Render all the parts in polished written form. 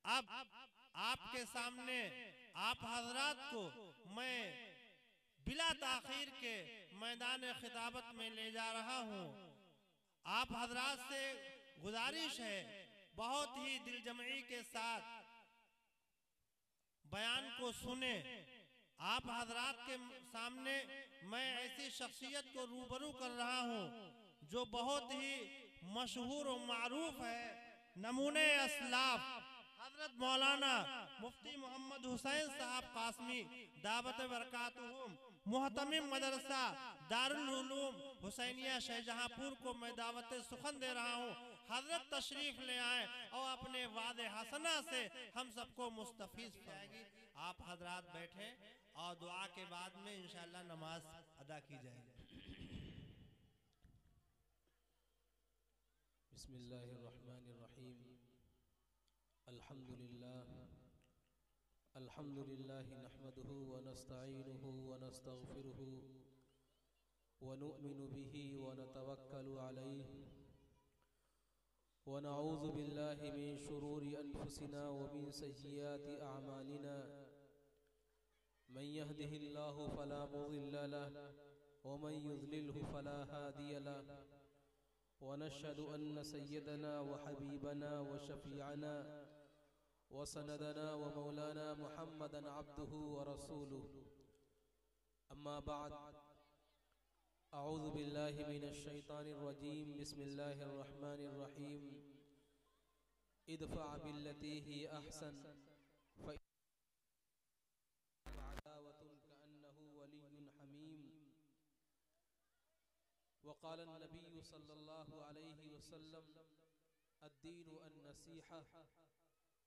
अब आपके सामने आप हजरात को मैं बिला ताखीर के मैदान खिताबत में ले जा रहा हूँ। आप हजरात से गुजारिश है बहुत ही दिलजमई के साथ बयान को सुने। आप हजरात के सामने मैं ऐसी शख्सियत को रूबरू कर रहा हूँ जो बहुत ही मशहूर और मारूफ है, नमूने असलाफ हजरत मौलाना मुफ्ती मोहम्मद हुसैन साहब कासमी दावत बरकातुहुम मुहतमिम मदरसा दारुल उलूम हुसैनिया शाहजहांपुर को मैं दावत सुखन दे रहा हूँ। हजरत तशरीफ ले आए और अपने वादे हसना से हम सबको मुस्तफीज पाएगी। आप हजरात बैठे और दुआ के बाद में इंशाअल्लाह नमाज अदा की जाएगी। बिस्मिल्लाहिर्रहमानिर्रहीम। अल्हम्दुलिल्लाह नहमदुहु व नस्तईनुहु व नस्तगफिरुहु व नु'मिनु बिही व नतवक्कलु अलैहि व नऊज़ु बिल्लाहि मिन शुरूरि अनफुसिना व मिन सय्यिआति अअमालिना। मन यहदिहिल्लाहु फला मुज़िल्ल लहु व मन युज़लिलहु फला हादिय लहु व नशहदु अन्न सय्यदना व हबीबना व शफीअना व सनदना व मौलाना मुहम्मदन अब्दुहु व रसूलुहु। अम्मा बाद, अऊज़ु बिल्लाहि मिनश शैतानिर रजीम। बिस्मिल्लाहिर रहमानिर रहीम। इदफ़अ बिल्लती ही अहसन फ़अदावतुन कअन्नहु वलियुन हमीम। वक़ाल नबी सल्लल्लाहु अलैहि वसल्लम अद्दीनु अन्नसीहा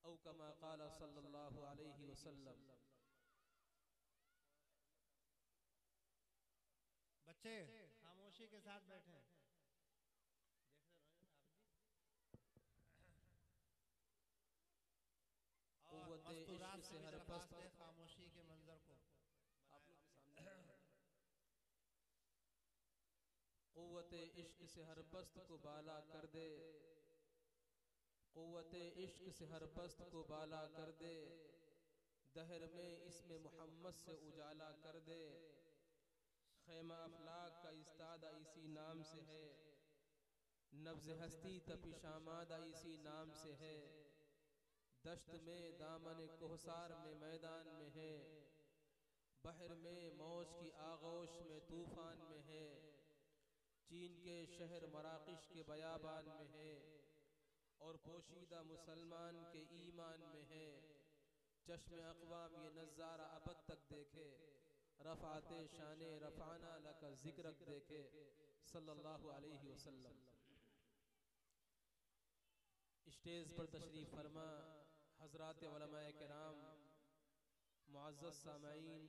औ कमा क़ाल सल्लल्लाहु अलैहि वसल्लम। बच्चे खामोशी के साथ बैठे और मस्तूरात से हर पस्त खामोशी के मंजर को आप लोग के सामने क़ुव्वते इश्क से हर पस्त को बाला कर दे, क़ुव्वते इश्क से हर पस्त को बाला कर दे, दहर में इसमें मोहम्मद से उजाला कर दे। खैमा अफलाक का इस्तादा इसी नाम से है, नब्ज़ हस्ती तपिशामादा इसी नाम से है। दश्त में दामन कोहसार में मैदान में है, बहर में मौज की आगोश में तूफान में है। चीन के शहर मराकिश के बयाबान में है और पोशीदा मुसलमान के ईमान में है। चश्मे अक़वाम ये नज़ारा अबद तक देखे, रफ़ाते शाने रफ़ाना लका ज़िक्रक देखे सल्लल्लाहु अलैहि वसल्लम। स्टेज पर तशरीफ़ फरमा हज़रात उलमाए किराम, मुअज़्ज़ज़ सामाईन,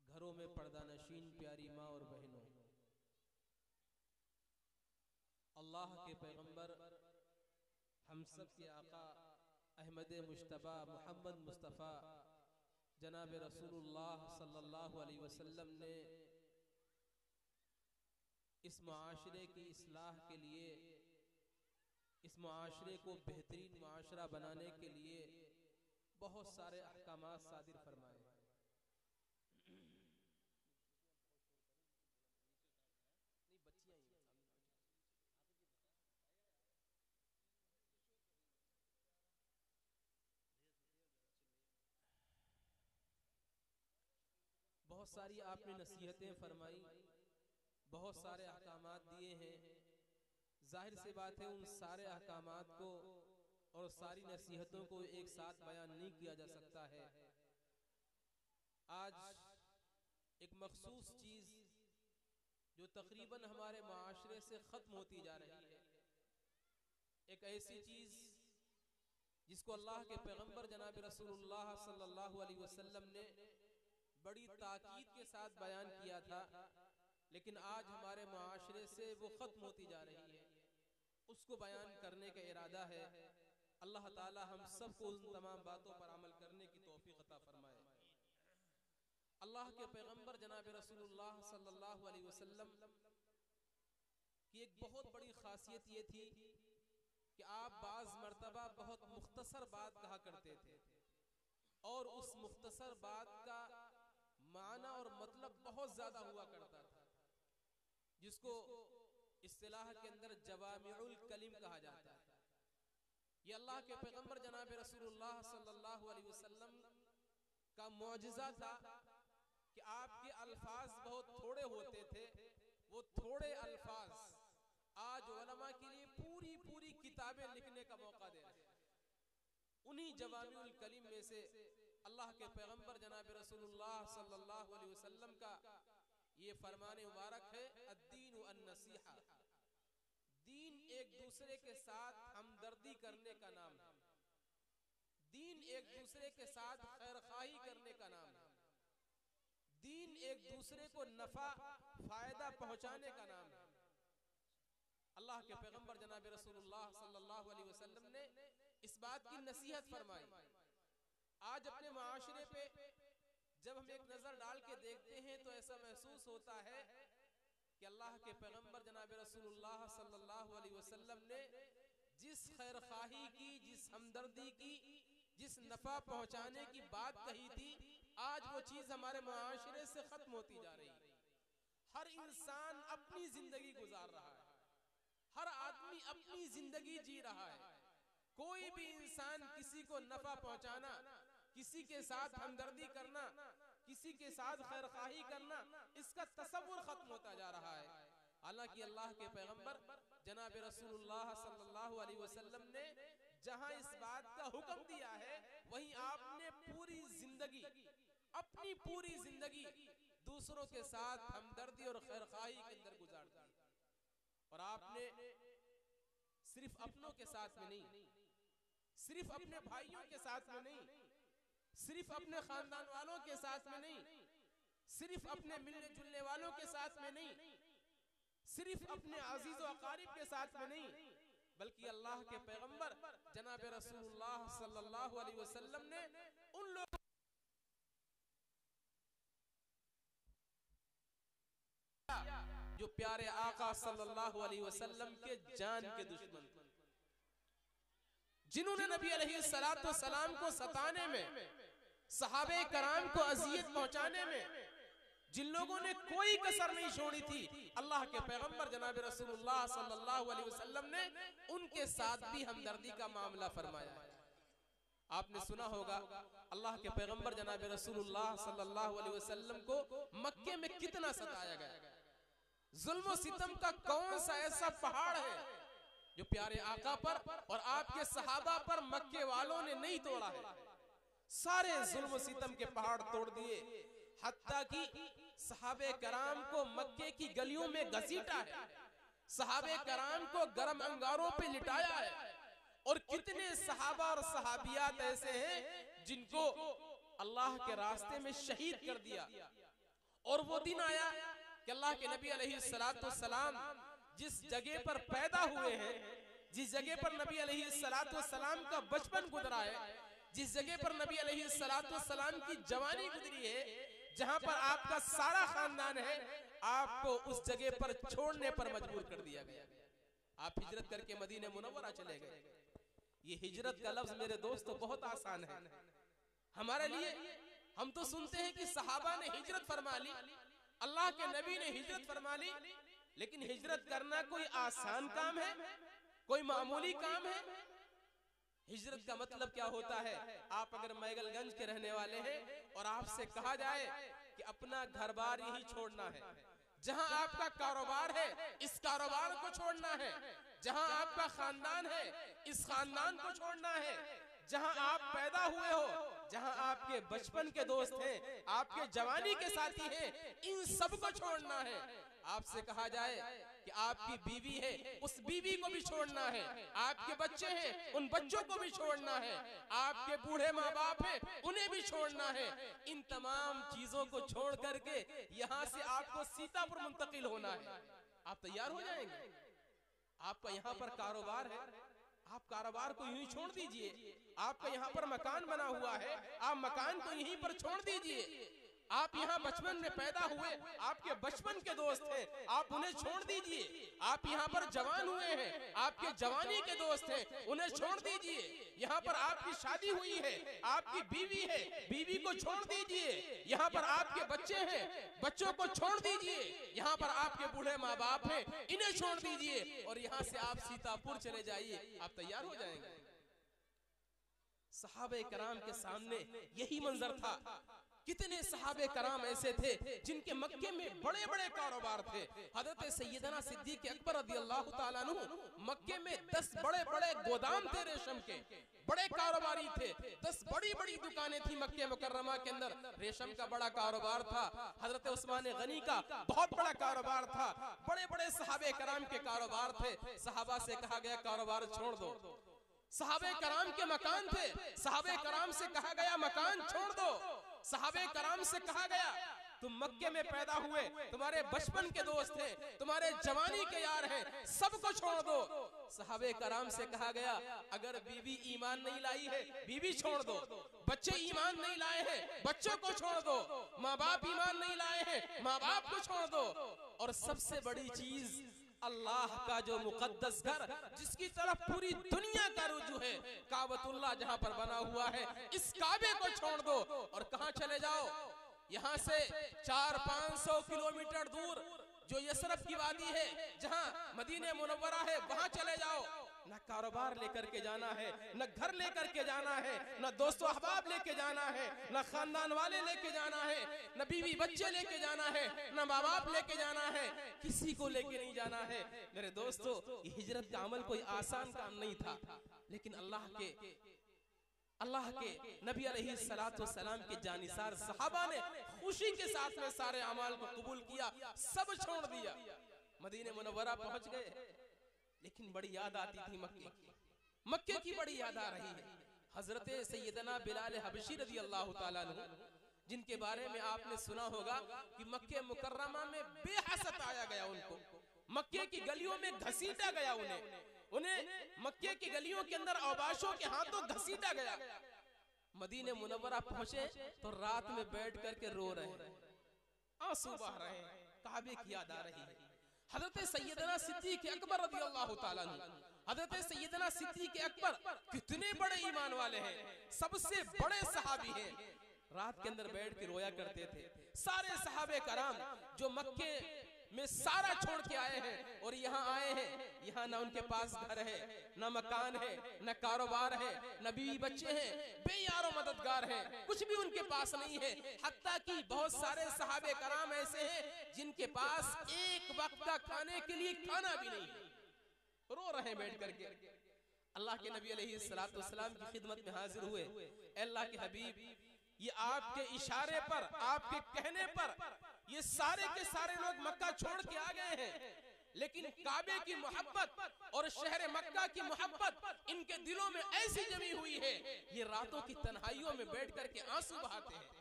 घरों में पर्दा नशीन प्यारी माँ और बहनों, अल्लाह के पैगंबर हम सब के आका अहमद मुश्तबा मोहम्मद मुस्तफ़ा जनाब रसूलुल्लाह सल्लल्लाहु अलैहि वसल्लम ने इस मुआशरे की इस्लाह के लिए, इस मुआशरे को बेहतरीन मुआशरा बनाने के लिए बहुत सारे अहकामात सादिर फरमाए। नहीं बच्चियां ही बहुत सारी आपने नसीहतें फरमाई, बहुत सारे अहकामात दिए हैं। जाहिर सी बात है उन सारे अहकामात को और सारी नसीहतों को एक साथ बयान नहीं किया जा सकता है। आज एक मखसूस चीज जो तकरीबन हमारे माशरे से खत्म होती जा रही है, एक ऐसी चीज जिसको अल्लाह के पैगंबर जनाब रसूलुल्लाह सल्लल्लाहु अलैहि वसल्लम ने बड़ी ताकीद के साथ बयान किया था, लेकिन आज हमारे माशरे से वो खत्म होती जा रही है। उसको बयान करने का इरादा है। अल्लाह ताला हम सबको उन तमाम बातों पर अमल करने की तौफीक अता फरमाए। अल्लाह के पैगंबर जनाब रसूलुल्लाह सल्लल्लाहु अलैहि वसल्लम की एक बहुत बड़ी खासियत ये थी कि आप बाज़ मर्तबा बहुत मुख्तसर बात कहा करते थे और उस मुख्तसर बात का माना और मतलब बहुत ज्यादा हुआ करता था, जिसको इस्तिलाह के अंदर जवामिउल कलिम कहा जाता है। ये अल्लाह के पैगंबर जनाब रसूलुल्लाह सल्लल्लाहु अलैहि वसल्लम का मौजिज़ा था कि आपके अल्फाज बहुत थोड़े होते थे। वो थोड़े अल्फाज आज उलमा के लिए पूरी पूरी किताबें लिखने का मौका दे रहे हैं। उन्हीं जवामिउल कलिम में से अल्लाह के पैगंबर जनाब रसूलुल्लाह सल्लल्लाहु अलैहि वसल्लम का ये फरमाने मुबारक है, अद्दीनु अन्नसीहा, दीन एक दूसरे के साथ हमदर्दी करने का नाम है, दीन एक दूसरे के साथ खैरखाही करने का नाम है, दीन एक दूसरे को नफा फायदा पहुंचाने का नाम है। अल्लाह के पैगंबर जनाब रसूलुल्लाह सल्लल्लाहु अलैहि वसल्लम ने इस बात की नसीहत फरमाई। आज अपने माशरे पे जब हम एक नजर डाल के देखते हैं तो ऐसा महसूस होता है कि अल्लाह के पैगंबर जनाब रसूलुल्लाह सल्लल्लाहु अलैहि वसल्लम ने जिस खैरखाही की, जिस हमदर्दी की, जिस नफा पहुंचाने की बात कही थी, आज वो चीज हमारे माशरे से खत्म होती जा रही है। हर इंसान अपनी जिंदगी गुजार रहा है, हर आदमी अपनी जिंदगी जी रहा है। कोई भी इंसान किसी को नफा पहुंचाना, किसी के साथ हमदर्दी करना, किसी के साथ खैरखाही करना, इसका तसव्वुर खत्म होता जा रहा है। हालांकि अल्लाह के पैगंबर जनाब रसूलुल्लाह सल्लल्लाहु अलैहि वसल्लम ने जहां इस बात का हुक्म दिया है, वहीं आपने पूरी जिंदगी, अपनी पूरी जिंदगी दूसरों के साथ हमदर्दी और खैरखाही के अंदर गुजार दी। और आपने सिर्फ अपनों के साथ में नहीं, सिर्फ अपने भाइयों के साथ में नहीं, सिर्फ अपने खानदान वालों के साथ में नहीं, सिर्फ अपने मिलने जुलने वालों के साथ में नहीं, सिर्फ अपने अजीज व अकारिब के साथ में नहीं, बल्कि अल्लाह के पैगंबर जनाब रसूलुल्लाह सल्लल्लाहु अलैहि वसल्लम ने उन लोगों जो प्यारे आका सल्लल्लाहु अलैहि वसल्लम के जान के दुश्मन थे, जिन्होंने नबी अलैहिस्सलातु वस्सलाम को सताने में, सहाबे कराम को अजियत पहुंचाने में, जिन लोगों ने कोई कसर नहीं छोड़ी थी, अल्लाह के पैगंबर जनाब रसूलुल्लाह सल्लल्लाहु अलैहि वसल्लम ने उनके साथ भी हमदर्दी का मामला फरमाया है। आपने सुना होगा अल्लाह के पैगंबर जनाब रसूलुल्लाह सल्लल्लाहु अलैहि वसल्लम को मक्के में कितना सताया गया। जुल्म सितम का कौन सा ऐसा पहाड़ है जो प्यारे आका पर और आपके सहाबा पर मक्के वालों ने नहीं तोड़ा है। सारे जुल्म सितम के पहाड़ तोड़ दिए, हत्ता कि सहाबे कराम को मक्के की गलियों में घसीटा है, सहाबे कराम को गर्म अंगारों पे लिटाया है। और कितने सहाबा और सहाबियात ऐसे हैं जिनको अल्लाह के रास्ते में शहीद कर दिया। और वो दिन आया कि अल्लाह के नबी अलैहिस्सलातु वस्सलाम जिस जगह पर पैदा हुए हैं, जिस जगह पर नबी अलैहिस्सलातु वस्सलाम का बचपन गुजरा है, जिस जगह पर नबी अलैहिस्सलातु वस्सलाम की जवानी गुजरी है, जहां पर आपका सारा खानदान है, आपको उस जगह पर छोड़ने पर मजबूर कर दिया गया। आप हिजरत करके मदीने मुनव्वरा चले गए। ये हिजरत का लफ्ज मेरे दोस्तों बहुत आसान है हमारे लिए। हम तो सुनते हैं कि सहाबा ने हिजरत फरमा ली, अल्लाह के नबी ने हिजरत फरमा ली, लेकिन हिजरत करना कोई आसान काम है, कोई मामूली काम है? हिजरत का मतलब क्या होता है? आप अगर मैगलगंज के रहने वाले हैं और आपसे कहा जाए कि अपना घर बार यही छोड़ना है, जहां आपका कारोबार है इस कारोबार को छोड़ना है, जहां आपका खानदान है इस खानदान को छोड़ना है, जहां आप पैदा हुए हो, जहां आपके बचपन के दोस्त हैं, आपके जवानी के साथी हैं, इन सब को छोड़ना है। आपसे कहा जाए कि आपकी बीवी है, उस बीवी को भी छोड़ना है, आपके बच्चे हैं, उन बच्चों को भी छोड़ना है, आपके बूढ़े माँ बाप हैं, उन्हें भी छोड़ना है। इन तमाम चीजों को छोड़ करके यहाँ से आपको सीतापुर मुंतकिल होना है। आप तैयार हो जाएंगे? आपका यहाँ पर कारोबार है, आप कारोबार को यूं छोड़ दीजिए। आपका यहाँ पर मकान बना हुआ है, आप मकान को यहीं पर छोड़ दीजिए। आप यहाँ बचपन में पैदा हुए, आपके बचपन के दोस्त हैं, आप उन्हें छोड़ दीजिए। आप यहाँ पर जवान हुए हैं, आपके जवानी के दोस्त हैं, उन्हें छोड़ दीजिए। यहाँ पर आपकी शादी हुई है, आपकी बीवी है, बीवी को छोड़ दीजिए। यहाँ पर आपके बच्चे हैं, बच्चों को छोड़ दीजिए। यहाँ पर आपके बूढ़े माँ बाप हैं, इन्हें छोड़ दीजिए और यहाँ से आप सीतापुर चले जाइए, आप तैयार हो जाएंगे। सहाबे कराम के सामने यही मंजर था। कितने सहाबे कराम ऐसे थे जिनके मक्के में बड़े बड़े कारोबार थे। हजरत सैयदना सिद्दीक अकबर रज़ियल्लाहु ताला अन्हु मक्के में 10 बड़े बड़े गोदाम थे रेशम के, बड़े कारोबारी थे। 10 बड़ी बड़ी दुकानें थी मक्के मुकर्रमा के अंदर, रेशम का बड़ा कारोबार था। हजरत उस्मान गनी का बहुत बड़ा कारोबार था। बड़े बड़े सहाबे कराम के कारोबार थे। सहाबा से कहा गया कारोबार छोड़ दो। सहाबे कराम के मकान थे, सहाबे कराम से कहा गया मकान छोड़ दो। सहाबे कराम से कहा गया तुम मक्के में पैदा हुए, तुम्हारे बचपन के दोस्त हैं, तुम्हारे जवानी के यार हैं, सबको छोड़ दो। सहाबे कराम से कहा गया अगर बीवी ईमान नहीं लाई है, बीवी छोड़ दो। बच्चे ईमान नहीं लाए हैं, बच्चों को छोड़ दो। माँ बाप ईमान नहीं लाए हैं, माँ बाप को छोड़ दो। और सबसे बड़ी चीज अल्लाह का जो मुकद्दस घर, जिसकी तरफ पूरी दुनिया का रुजू है, काबतुल्लाह जहां पर बना हुआ है, इस काबे को छोड़ दो और कहां चले जाओ। यहाँ से 400-500 किलोमीटर दूर जो यसरफ की वादी है, जहां मदीने मुनव्वरा है, वहां चले जाओ। न कारोबार लेकर के जाना है, न घर लेकर के जाना है, न दोस्तों अहबाब लेके जाना है, न खानदान वाले लेके जाना है, न बीवी बच्चे लेके जाना है, न माँ बाप लेके जाना है, किसी को लेके नहीं जाना है। मेरे दोस्तों, ये हिजरत का अमल कोई आसान काम नहीं था, लेकिन अल्लाह के नबी अलैहिस्सलातु वस्सलाम के जानिसार सहाबा ने खुशी के साथ में सारे अमाल को कबूल किया, सब छोड़ दिया, मदीने मुनव्वरा पहुंच गए। लेकिन बड़ी याद आती थी मक्के की बड़ी याद आ रही है। हजरत सैयदना बिलाल हबशी रज़ियल्लाहु ताला अन्हु, जिनके बारे में आपने सुना होगा कि मक्के मुकर्रमा में बेहसत आया गया, उनको मक्के की गलियों में घसीटा गया, उन्हें मक्के की गलियों के अंदर औबाशों के हाथों घसीटा गया। मदीने मुनव्वरा पहुंचे तो रात में बैठ करके रो रहे हैं, आंसू बह रहे हैं, काबे की याद आ रही है। हजरत सैयदना सिद्दीक अकबर रज़ियल्लाहु ताला अन्हु, हजरत सैयदना सिद्दीक अकबर कितने बड़े ईमान वाले हैं, सबसे बड़े सहाबी हैं। रात के अंदर बैठ के रोया करते थे। सारे सहाबे कराम जो मक्के में सारा छोड़ के आए हैं और यहाँ आए हैं, यहाँ ना उनके पास घर है, ना मकान है, ना कारोबार है, ना बीवी बच्चे हैं, बेयारो मददगार हैं, कुछ भी उनके पास नहीं है। हत्ता कि बहुत सारे सहाबे कराम ऐसे हैं जिनके पास एक वक्त का खाने के लिए खाना भी नहीं है, रो रहे हैं बैठ करके। अल्लाह के नबी अलैहिस्सलातु वस्सलाम की खिदमत में हाजिर हुए। अल्लाह के हबीब, ये आपके इशारे पर, आपके कहने पर ये सारे के सारे लोग मक्का छोड़ के आ गए हैं, लेकिन काबे की मोहब्बत और शहर मक्का की मोहब्बत इनके दिलों में ऐसी जमी हुई है, ये रातों की तन्हाइयों में बैठ करके आंसू बहाते हैं।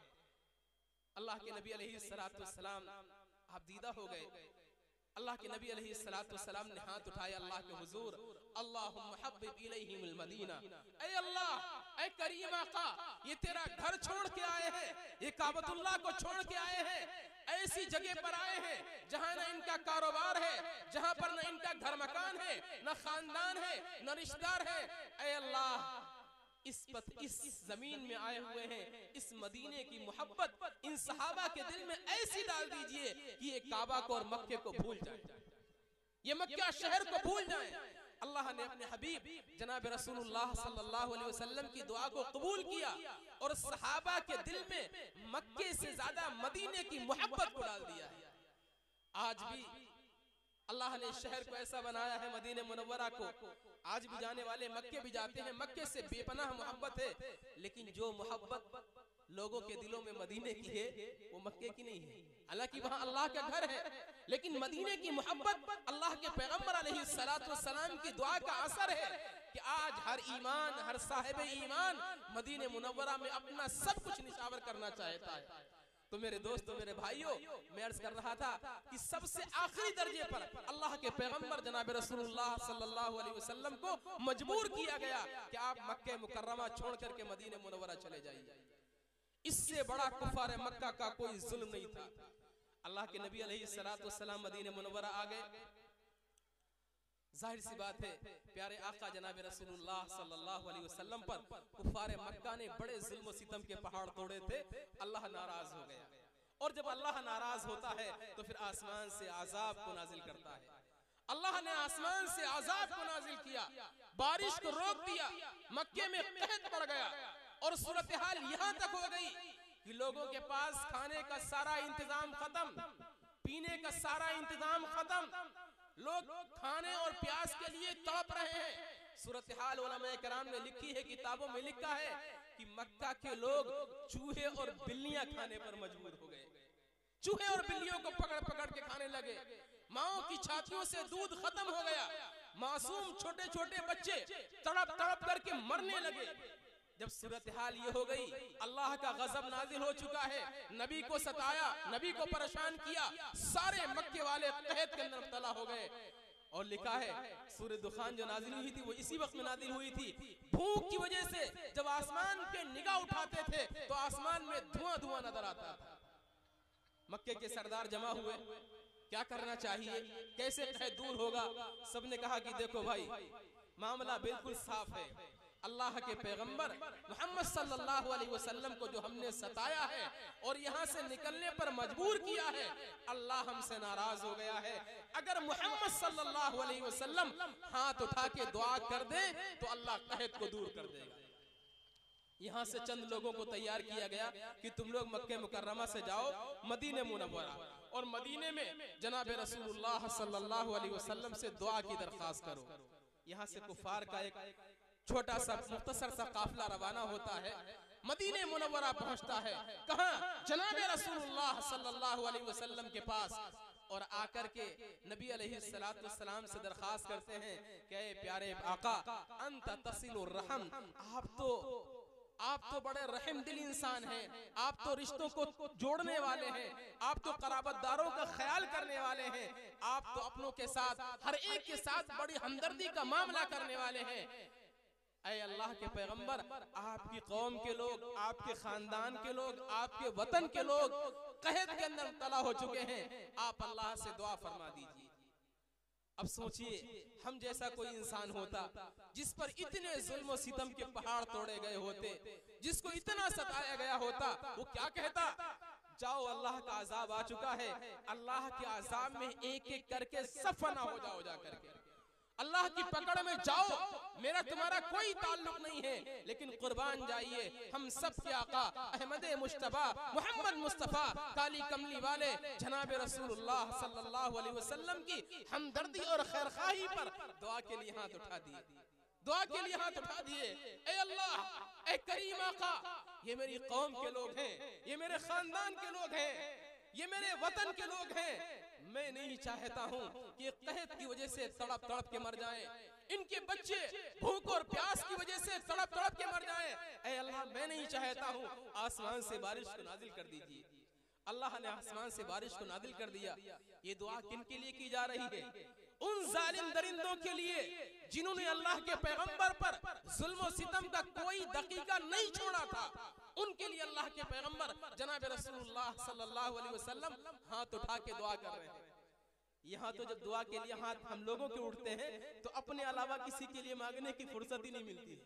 अल्लाह के नबी अलैहिस्सलातु वस्सलाम आप दीदा हो गए। अल्लाह के नबी अलैहिस्सलातु वस्सलाम ने हाथ उठाए अल्लाह के हुजूर, अल्लाहुम्मा हब्बिब इलैहिमुल मदीना, ऐ अल्लाह, ऐ करीम आका, ये तेरा घर छोड़ के आए हैं, ये काबतुल्लाह को छोड़ के आए हैं, ऐसी जगह पर आए हैं जहां ना इनका कारोबार है, जहां पर ना इनका घर मकान है, ना खानदान है, ना रिश्तेदार है। ऐ अल्लाह, इस जमीन में आए हुए हैं, इस मदीने की मोहब्बत इन सहाबा के दिल में ऐसी डाल दीजिए कि ये काबा को और मक्के को भूल जाए, ये मक्का शहर को भूल जाए। अल्लाह ने अपने हबीब जनाब रसूलुल्लाह सल्लल्लाहु अलैहि वसल्लम की दुआ को कबूल किया और सहाबा के दिल में मक्के से ज्यादा मदीने की मोहब्बत को डाल दिया है। आज भी अल्लाह ने शहर को ऐसा बनाया है, मदीने मुनव्वरा को, आज भी जाने वाले मक्के भी जाते हैं, मक्के से बेपनाह मोहब्बत है, लेकिन जो मोहब्बत लोगों के दिलों में मदीने की है वो मक्के की नहीं है। हालांकि वहां अल्लाह का घर है, लेकिन मदीने की मोहब्बत अल्लाह के पैगंबर अलैहिस्सलातु वस्सलाम की दुआ का असर है कि आज हर ईमान, हर साहिब ईमान मदीने मुनव्वरा में अपना सब कुछ निछावर करना चाहता है। तो मेरे दोस्तों, मेरे भाइयों, मैं अर्ज कर रहा था कि सबसे आखिरी दर्जे पर अल्लाह के पैगंबर जनाब रसूलुल्लाह सल्लल्लाहु अलैहि वसल्लम को मजबूर किया गया कि आप मक्के मुकर्रमा छोड़ करके मदीने मुनव्वरा चले जाइए। इससे बड़ा कुफार मक्का का कोई जुल्म नहीं था। अल्लाह के नबी अलैहिस्सलाम मदीने मुनव्वरा आ गए। जाहिर सी बात है प्यारे आका जनाब रसूलुल्लाह सल्लल्लाहु अलैहि वसल्लम पर कुफार मक्का ने बड़े जुल्म सितम के पहाड़ तोड़े थे। अल्लाह नाराज हो गया, और जब अल्लाह नाराज होता है तो फिर आसमान से आजाब को नाजिल करता है। अल्लाह ने आसमान से आजाब को नाजिल किया, बारिश को रोक दिया, मक्के में कहत पड़ गया, और सूरत हाल यहाँ तक हो गई कि लोगों के पास खाने का सारा इंतजाम खत्म, पीने का सारा इंतजाम खत्म, लोग खाने और प्यास के लिए तड़प रहे हैं। सूरत हाल उलमाए किराम ने लिखी है, किताबों में लिखा है कि मक्का के लोग चूहे और बिल्लियां खाने पर मजबूर हो गए। चूहे और बिल्लियों को पकड़ पकड़ के खाने लगे। माओ की छातियों से दूध खत्म हो गया। मासूम छोटे छोटे बच्चे तड़प तड़प करके मरने लगे। जब सूरत हाल ये हो गई, अल्लाह का गजब नाजिल हो चुका है, नबी को सताया, नबी को परेशान किया, सारे मक्के वाले कहत के अंदर मुब्तला हो गए। और लिखा है सूरह दुखान जो नाजिल हुई थी वो इसी वक्त में नाजिल हुई थी। भूख की वजह से जब आसमान पे निगाह उठाते थे तो आसमान में धुआं धुआं नजर आता था। मक्के के सरदार जमा हुए, क्या करना चाहिए, कैसे कह दूर होगा। सबने कहा कि देखो भाई, मामला बिल्कुल साफ है। अल्लाह के पैगंबर मोहम्मद सल्लल्लाहु अलैहि वसल्लम को जो हमने सताया है और यहाँ से निकलने पर मजबूर किया है, अल्लाह हमसे नाराज हो गया है। अगर मोहम्मद सल्लल्लाहु अलैहि वसल्लम हाथ उठा के दुआ कर दे तो अल्लाह कहत को दूर कर देगा। यहाँ से चंद लोगों को तैयार किया गया कि तुम लोग मक्के मुकर्रमा से जाओ मदीने मुनव्वरा, और मदीने में जनाब रसूलुल्लाह सल्लल्लाहु अलैहि वसल्लम से दुआ की दरख्वास्त करो। यहाँ से कुफार का एक छोटा सा मुख्तसर सा काफिला रवाना होता है, मदीने मुनव्वरा पहुंचता है। कहाँ? जनाब रसूलुल्लाह सल्लल्लाहु अलैहि वसल्लम के पास, और आकर के नबी अलैहिस्सलाम से दरख्वास्त करते हैं कि प्यारे आका, अंत तसिलुर रहम, आप तो बड़े रहम दिल इंसान हैं, आप तो रिश्तों को जोड़ने वाले हैं, आप तो कराबतदारों का ख्याल करने वाले हैं, आप तो अपनों के साथ हर एक के साथ बड़ी हमदर्दी का मामला करने वाले हैं। ऐ अल्लाह के पैगंबर, आपकी कौम के लोग, आपके खानदान के लोग, आपके वतन के लोग कहत के अंदर मुब्तला हो चुके हैं, आप अल्लाह से दुआ फरमा दीजिए। अब सोचिए, हम जैसा कोई इंसान होता जिस पर इतने जुल्म और सितम के पहाड़ तोड़े गए होते, जिसको इतना सताया गया होता, वो क्या कहता? जाओ, अल्लाह का अजाब आ चुका है, अल्लाह के अजाब में एक एक करके सब फना हो जाओ, जा करके अल्लाह की पकड़ में जाओ, मेरा तुम्हारा कोई ताल्लुक नहीं है, लेकिन कुर्बान जाइए हम सब के आका अहमद मुश्तबा मोहम्मद मुस्तफा काली कमली वाले जनाब रसूलुल्लाह सल्लल्लाहु अलैहि वसल्लम की हमदर्दी और खैरखाही पर दुआ के लिए हाथ उठा दिए, दुआ के लिए हाथ उठा दिए। ए अल्लाह, ए करीम आका, ये मेरी कौम के लोग हैं, ये मेरे खानदान के लोग हैं, ये मेरे वतन के लोग हैं। मैं नहीं चाहता हूँ कि कहत की वजह से तड़प तड़प के मर जाएं, इनके बच्चे भूख और प्यास की वजह से तड़प तड़प के मर जाएं। ऐ अल्लाह, मैं नहीं चाहता हूँ, आसमान से बारिश को नाजिल कर दीजिए। अल्लाह ने आसमान से बारिश को नाजिल कर दिया। ये दुआ किन के लिए की जा रही है? उन जालिम दरिंदों के लिए जिन्होंने अल्लाह के पैगंबर पर जुल्म और सितम का कोई दकीका नहीं छोड़ा था। उनके लिए अल्लाह के पैगंबर जनाब रसूलुल्लाह सल्लल्लाहु अलैहि वसल्लम हाथ उठा के दुआ कर रहे हैं। यहाँ तो जब दुआ के लिए हाथ हम लोगों के उठते हैं तो अपने अलावा किसी के लिए मांगने की फुर्सत ही नहीं मिलती।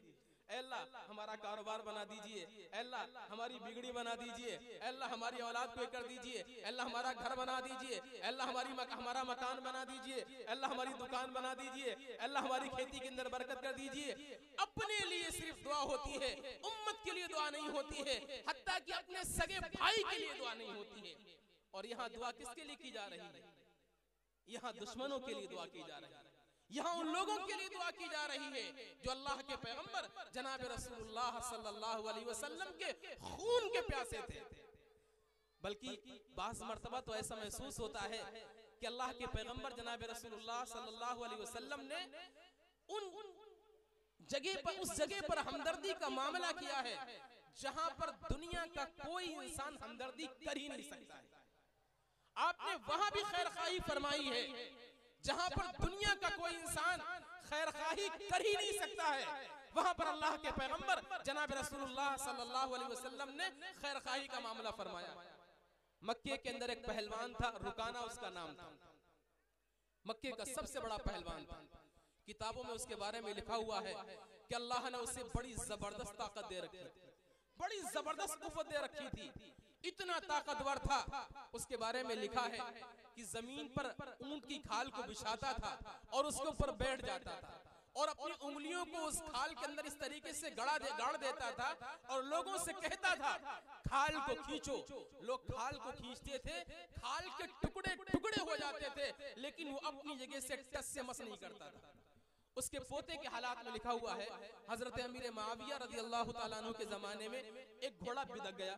अल्लाह हमारा कारोबार बना दीजिए, अल्लाह हमारी बिगड़ी बना दीजिए, अल्लाह हमारी औलाद को कर दीजिए, अल्लाह हमारा घर बना दीजिए, अल्लाह हमारा मकान बना दीजिए, अल्लाह हमारी दुकान बना दीजिए, अल्लाह हमारी खेती के अंदर बरकत कर दीजिए। अपने लिए सिर्फ दुआ होती है, उम्मत के लिए दुआ नहीं होती है, हत्ता कि अपने सगे भाई के लिए दुआ नहीं होती है। और यहाँ दुआ किसके लिए की जा रही है? यहाँ दुश्मनों के लिए दुआ की जा रही है, यहाँ उन लोगों के लिए दुआ की जा रही है जो अल्लाह के पैगंबर जनाब रसूलुल्लाह सल्लल्लाहु अलैहि वसल्लम के खून के प्यासे थे। बल्कि बाज़ मर्तबा तो ऐसा महसूस होता है कि अल्लाह के पैगंबर जनाब रसूलुल्लाह सल्लल्लाहु अलैहि वसल्लम ने उस जगह पर हमदर्दी का मामला किया है जहां पर दुनिया का कोई इंसान हमदर्दी कर ही नहीं सकता है। आपने वहां भी खैरखाही फरमाई है जहां पर दुनिया का कोई इंसान खैरखाही कर ही नहीं सकता है, वहां पर अल्लाह के पैगंबर जनाब रसूलुल्लाह सल्लल्लाहु अलैहि वसल्लम ने खैर खाही का मामला फरमाया। मक्के के अंदर एक पहलवान था, रुकाना उसका नाम था, मक्के का सबसे बड़ा पहलवान था। किताबों में उसके बारे में लिखा हुआ है कि अल्लाह ने उसे बड़ी जबरदस्त ताकत दे रखी थी, बड़ी जबरदस्त कुव्वत दे रखी थी, इतना ताकतवर था। उसके बारे में लिखा है कि जमीन पर ऊंट की खाल को बिछाता था और उसके ऊपर बैठ जाता था और अपनी उंगलियों को उस खाल के अंदर इस तरीके से गाड़ देता था और लोगों से कहता था खाल को खींचो। लोग खाल को खींचते थे, खाल के टुकड़े टुकड़े हो जाते थे, लेकिन वो अपनी जगह से टस से मस नहीं करता था। उसके पोते के हालात में लिखा हुआ है, हजरत अमीर मुआविया रज़ी अल्लाह ताला अन्हु के जमाने में एक घोड़ा बिदक गया,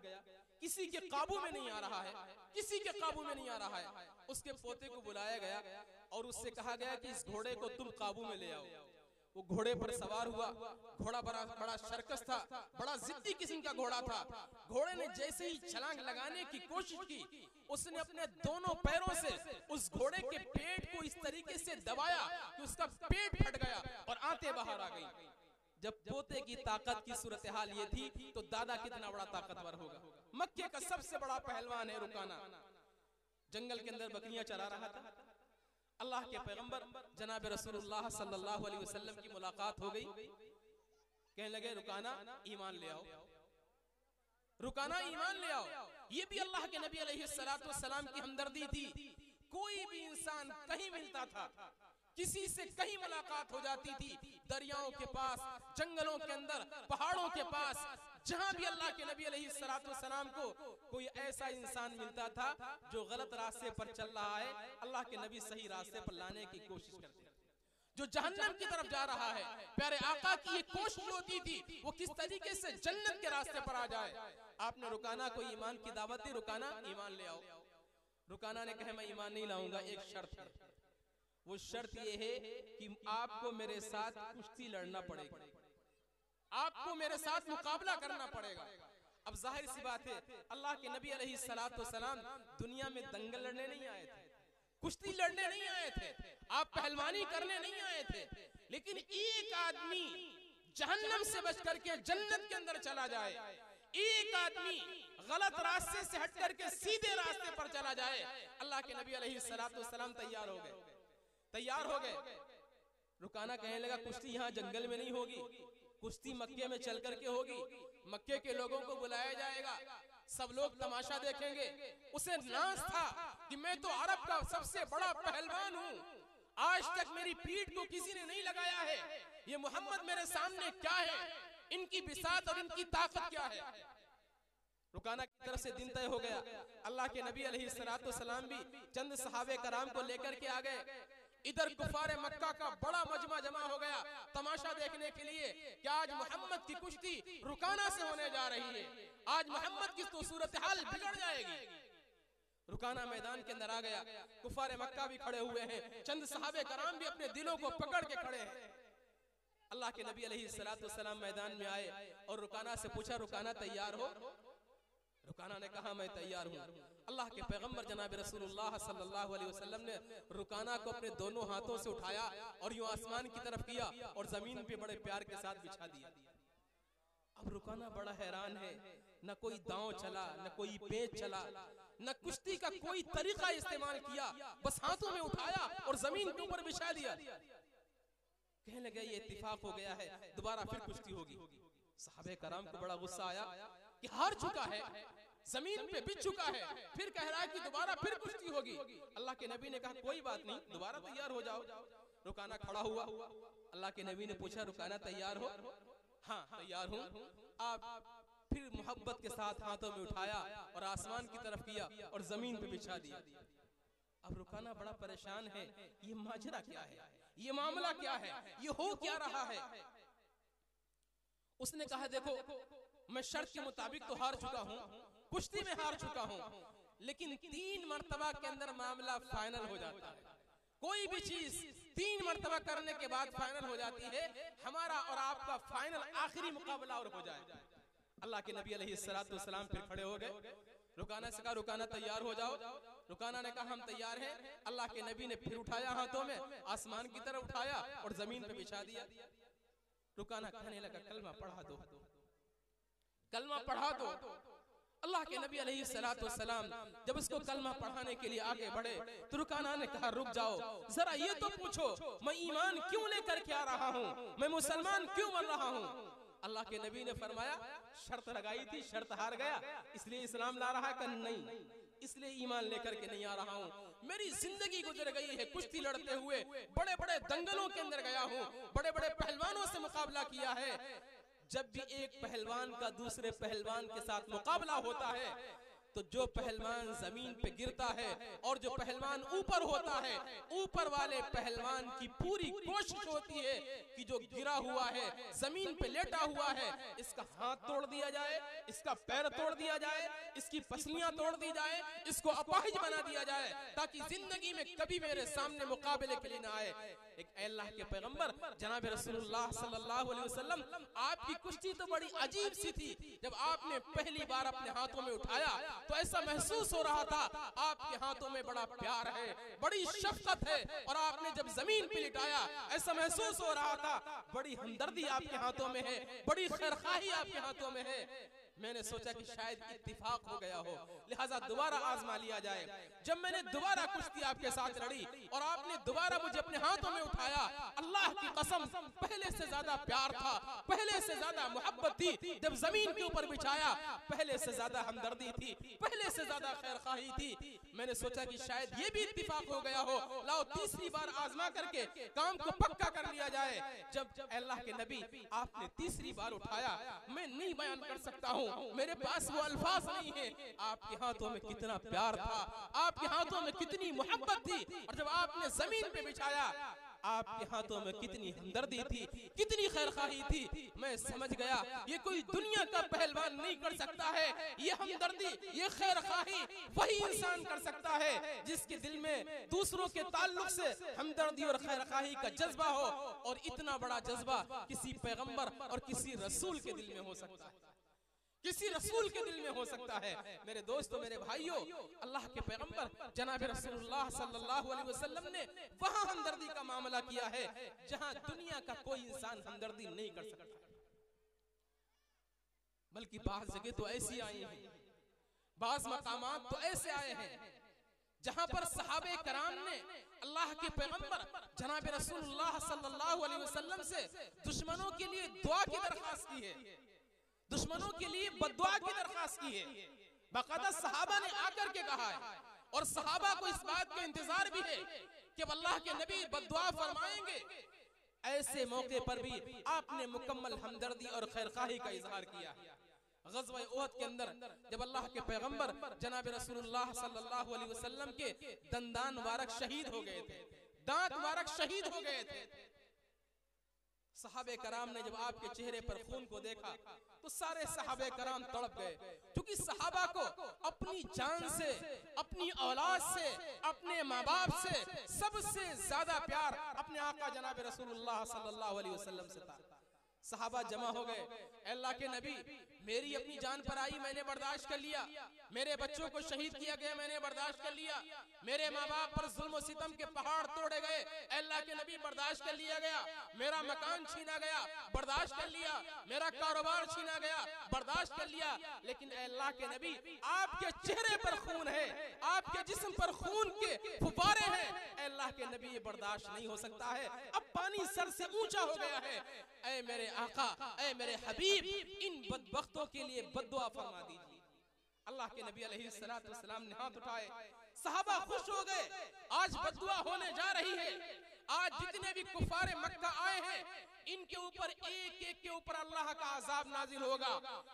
किसी के काबू में नहीं आ रहा है, किसी के काबू में नहीं आ रहा है। उसके पोते को बुलाया गया और उससे कहा गया कि इस घोड़े को तुम काबू में ले आओ। वो घोड़े पर सवार हुआ। घोड़ा बड़ा सर्कस था, बड़ा जिद्दी किस्म का घोड़ा था। घोड़े ने जैसे ही छलांग लगाने की कोशिश की, उसने अपने दोनों पैरों से उस घोड़े के पेट को इस तरीके से दबाया कि उसका पेट फट गया और आंतें बाहर आ गई। जब पोते की ताकत की सूरत हाल ये थी तो दादा कितना बड़ा ताकतवर होगा। मक्के का सबसे बड़ा पहलवान है रुकाना, जंगल के अंदर बकरियां चरा रहा था। अल्लाह के पैगंबर जनाब रसूलुल्लाह सल्लल्लाहु अलैहि वसल्लम की मुलाकात हो गई। कहने लगे रुकाना ईमान ले आओ, रुकाना ईमान ले आओ। ये भी अल्लाह के नबी अलैहिस्सलातु वस्सलाम की हमदर्दी थी। कोई भी इंसान कहीं मिलता था, किसी से कहीं मुलाकात हो जाती थी, दरियाओं के पास, जंगलों के अंदर, पहाड़ों के पास, जहां भी अल्लाह के नबी अलैहिस्सलातु वस्सलाम को कोई ऐसा इंसान मिलता था जो गलत रास्ते पर चल रहा है, अल्लाह के नबी सही रास्ते पर लाने की कोशिश करते थे। जो जहन्नम की तरफ जा रहा है, प्यारे आका की ये कोशिश होती थी वो किस तरीके से जन्नत के रास्ते पर आ जाए। आपने रुकाना को ईमान की दावत दी, रुकाना ईमान ले आओ। रुकाना ने कहा मैं ईमान नहीं लाऊंगा, एक शर्त है। वो शर्त ये है कि आपको मेरे साथ कुश्ती लड़ना पड़ेगा, आपको मेरे साथ मुकाबला करना पड़ेगा। अब जाहिर सी बात है अल्लाह के नबी अलैहिस्सलातु वस्सलाम दुनिया में दंगल लड़ने नहीं आए थे, कुश्ती लड़ने नहीं आए थे, आप पहलवानी करने नहीं आए थे। लेकिन एक आदमी जहन्नम से बच करके जन्नत के अंदर चला जाए, एक आदमी गलत रास्ते से हट करके सीधे रास्ते पर चला जाए, अल्लाह के नबी अलैहिस्सलातु वस्सलाम तैयार हो गए, तैयार हो गए। रुकाना कहने लगा कुश्ती यहाँ जंगल में नहीं होगी, कुश्ती मक्के में चल करके होगी। मक्के के लोगों को बुलाया जाएगा, सब लोग तमाशा देखेंगे। उसे नाज था कि मैं तो अरब का सबसे बड़ा पहलवान हूँ, आज तक मेरी पीठ को किसी ने नहीं लगाया है। ये मोहम्मद मेरे सामने क्या है, इनकी बिसात और इनकी ताकत क्या है। रुकाना की तरफ से दिन तय हो गया। अल्लाह के नबी अलैहिस्सलातु वस्सलाम भी चंद सहाबे कराम को लेकर के आ गए। इधर कुफारे मक्का का बड़ा मजमा जमा हो गया तमाशा देखने के लिए कि आज मोहम्मद की कुश्ती रुकाना से होने जा रही है, आज मोहम्मद की तो सूरत हाल बिगड़ जाएगी। रुकाना मैदान के अंदर आ गया, कुफारे मक्का भी खड़े हुए हैं, चंद सहाबे कराम भी अपने दिलों को पकड़ के खड़े हैं। अल्लाह के नबी अलैहिस्सलातु वस्सलाम मैदान में आए और रुकाना से पूछा रुकाना तैयार हो? रुकाना ने कहा मैं तैयार हूँ। अल्लाह के पैगंबर जनाब रसूलुल्लाह सल्लल्लाहु अलैहि वसल्लम ने रुकाना को अपने दोनों हाथों से उठाया और यूं आसमान की तरफ किया और जमीन पे बड़े प्यार के साथ बिछा दिया। अब रुकाना बड़ा हैरान है, न कोई दांव चला, न कोई पेच चला, न कुश्ती का कोई तरीका इस्तेमाल किया, बस हाथों में उठाया और जमीन के ऊपर बिछा दिया। कहने लगे ये इत्तिफाक हो गया है, दोबारा फिर कुश्ती होगी। सहाबे कराम को बड़ा गुस्सा आया कि हार चुका है, जमीन पे बिछ चुका है, फिर कह रहा है कि दोबारा फिर कुश्ती होगी। अल्लाह के नबी ने कहा कोई बात नहीं, दोबारा तैयार हो जाओ। रुकाना खड़ा हुआ। अल्लाह के नबी ने पूछा रुकाना तैयार हो? हाँ तैयार हूँ। आप फिर मोहब्बत के साथ हाथों में उठाया और आसमान की तरफ किया और जमीन पे बिछा दिया। अब रुकाना बड़ा परेशान है, ये माजरा क्या है, ये मामला क्या है, ये हो क्या रहा है। उसने कहा देखो मैं शर्त के मुताबिक तो हार चुका हूँ, कुश्ती में हार चुका हूँ, लेकिन 3 मर्तबा के अंदर मामला फाइनल हो जाता है। कोई भी चीज 3 मर्तबा करने के बाद फाइनल हो जाती है। हमारा और आपका फाइनल आखिरी मुकाबला और हो जाए। अल्लाह के नबी अलैहिस्सलातु वस्सलाम फिर खड़े हो गए। रुकाना से कहा रुकाना तैयार हो जाओ। रुकाना ने कहा हम तैयार हैं। अल्लाह के नबी ने फिर उठाया हाथों में, आसमान की तरफ उठाया और जमीन पे बिछा दिया। रुकाना कहने लगा कलमा पढ़ा दो, कलमा पढ़ा दो। अल्लाह के नबी अलैहिस्सलाम जब उसको कलमा पढ़ाने के लिए आगे बढ़े तो रुकाना ने कहा रुक जाओ, जरा ये तो पूछो मैं ईमान क्यों लेकर के आ रहा हूँ, मैं मुसलमान क्यों बन रहा हूँ। अल्लाह के नबी ने फरमाया शर्त लगाई थी, शर्त हार गया इसलिए इस्लाम ला रहा है, नहीं इसलिए ईमान लेकर के नहीं आ रहा हूँ। मेरी जिंदगी गुजर गई है कुश्ती लड़ते हुए, बड़े बड़े दंगलों के अंदर गया हूँ, बड़े बड़े पहलवानों से मुकाबला किया है। जब भी एक पहलवान का दूसरे पहलवान के साथ मुकाबला होता है तो जो पहलवान जमीन पे गिरता है और जो पहलवान ऊपर होता है, ऊपर वाले पहलवान की पूरी कोशिश होती है कि जो गिरा हुआ है जमीन पे लेटा हुआ है इसका हाथ तोड़ दिया जाए, इसका पैर तोड़ दिया जाए, इसकी पसलियां तोड़ दी जाए, इसको अपाहिज बना दिया जाए ताकि जिंदगी में कभी मेरे सामने मुकाबले के लिए ना आए। एक अल्लाह के पैगंबर जनाब रसूलुल्लाह सल्लल्लाहु अलैहि वसल्लम, आपकी कुश्ती तो बड़ी अजीब सी थी। जब आपने पहली बार अपने हाथों में उठाया तो ऐसा महसूस हो रहा था आपके हाथों में बड़ा प्यार है, बड़ी शफकत है, और आपने जब जमीन पे लिटाया ऐसा महसूस हो रहा था बड़ी हमदर्दी आपके हाथों में है, बड़ी खैरखाही आपके हाथों में है। मैंने सोचा कि शायद इत्तिफाक हो गया हो, लिहाजा दोबारा आजमा लिया जाए। जब मैंने दोबारा कुश्ती आपके साथ लड़ी और आपने दोबारा मुझे अपने हाथों में उठाया, अल्लाह की कसम पहले से ज्यादा प्यार था, पहले से ज्यादा मोहब्बत थी। जब जमीन के ऊपर बिछाया पहले से ज्यादा हमदर्दी थी, पहले से ज्यादा खैरखाही थी। मैंने सोचा कि शायद ये भी इत्तिफाक हो गया हो, लाओ तीसरी बार आजमा करके काम को पक्का कर लिया जाए। जब अल्लाह के नबी आपने तीसरी बार उठाया, मैं नहीं बयान कर सकता हूँ, मेरे पास वो अल्फाज नहीं है। आपके हाथों में कितना प्यार था, आपके हाथों में कितनी मोहब्बत थी, और जब आपने जमीन पे बिछाया आपके हाथों में कितनी हमदर्दी थी, कितनी खैरखाही थी। मैं समझ गया ये कोई दुनिया का पहलवान नहीं कर सकता है, ये हमदर्दी, ये खैरखाही वही इंसान कर सकता है जिसके दिल में दूसरों के ताल्लुक से हमदर्दी और खैरखाही का जज्बा हो। और इतना बड़ा जज्बा किसी पैगंबर और किसी रसूल के दिल में हो सकता है, किसी रसूल के दिल में हो सकता है। मेरे दोस्तों, मेरे भाइयों, अल्लाह के पैगंबर जनाब रसूलुल्लाह सल्लल्लाहु अलैहि वसल्लम ने वहां हमदर्दी का मामला किया है जहां दुनिया का कोई इंसान हमदर्दी नहीं कर सकता। बल्कि बाज़ जगह तो ऐसी आई हैं, बाज़ मकामात तो ऐसे आए हैं जहां पर सहाबे कराम ने अल्लाह के पैगंबर जनाब रसूलुल्लाह सल्लल्लाहु अलैहि वसल्लम से दुश्मनों के लिए दुआ की दरख्वास्त की है, दुश्मनों के लिए बद्दुआ की दरख्वास्त की है। बाकायदा सहाबा ने आकर के कहा है, और सहाबा को इस बात का इंतजार भी है कि अल्लाह के नबी बद्दुआ फरमाएंगे। ऐसे मौके पर भी आपने मुकम्मल हमदर्दी और खैरखाही का इजहार किया। ग़ज़वा उहद के अंदर जब अल्लाह के पैगंबर जनाब रसूलुल्लाह सल्लल्लाहु अलैहि वसल्लम के दंदान मुबारक शहीद हो गए थे, दांत मुबारक शहीद हो गए थे, सहाबे कराम ने जब आपके चेहरे पर खून को देखा तो सारे सहाबे कराम तड़प गए, क्योंकि सहाबा को अपनी जान से, अपनी औलाद से, अपने माँ बाप से सबसे ज्यादा प्यार अपने आका जनाब रसूलुल्लाह सल्लल्लाहु अलैहि वसल्लम से था। सहाबा जमा हो गए, अल्लाह के नबी मेरी अपनी जान पर आई, मैंने बर्दाश्त कर लिया, मेरे बच्चों को शहीद किया गया, मैंने बर्दाश्त कर लिया, मेरे माँ बाप पर जुल्म सितम के पहाड़ तोड़े गए, अल्लाह के नबी बर्दाश्त कर लिया गया, मेरा मकान छीना गया, बर्दाश्त कर लिया, मेरा कारोबार छीना गया, बर्दाश्त कर लिया, लेकिन अल्लाह के नबी आपके चेहरे पर खून है, आपके जिस्म पर खून के फुव्वारे हैं, अल्लाह के नबी ये बर्दाश्त नहीं हो सकता है, अब पानी सर से ऊंचा हो गया है। ऐ मेरे आका, ऐ मेरे हबीब, इन बदबख्तों के लिए बद्दुआ फरमा दीजिए। अल्लाह के नबी अलैहिस्सलातु वस्सलाम ने हाथ उठाए, सहाबा खुश हो गए, आज बद्दुआ होने जा रही है। आज जितने भी कुफारे मक्का आए हैं इनके ऊपर एक एक के ऊपर अल्लाह का अजाब नाजिल होगा,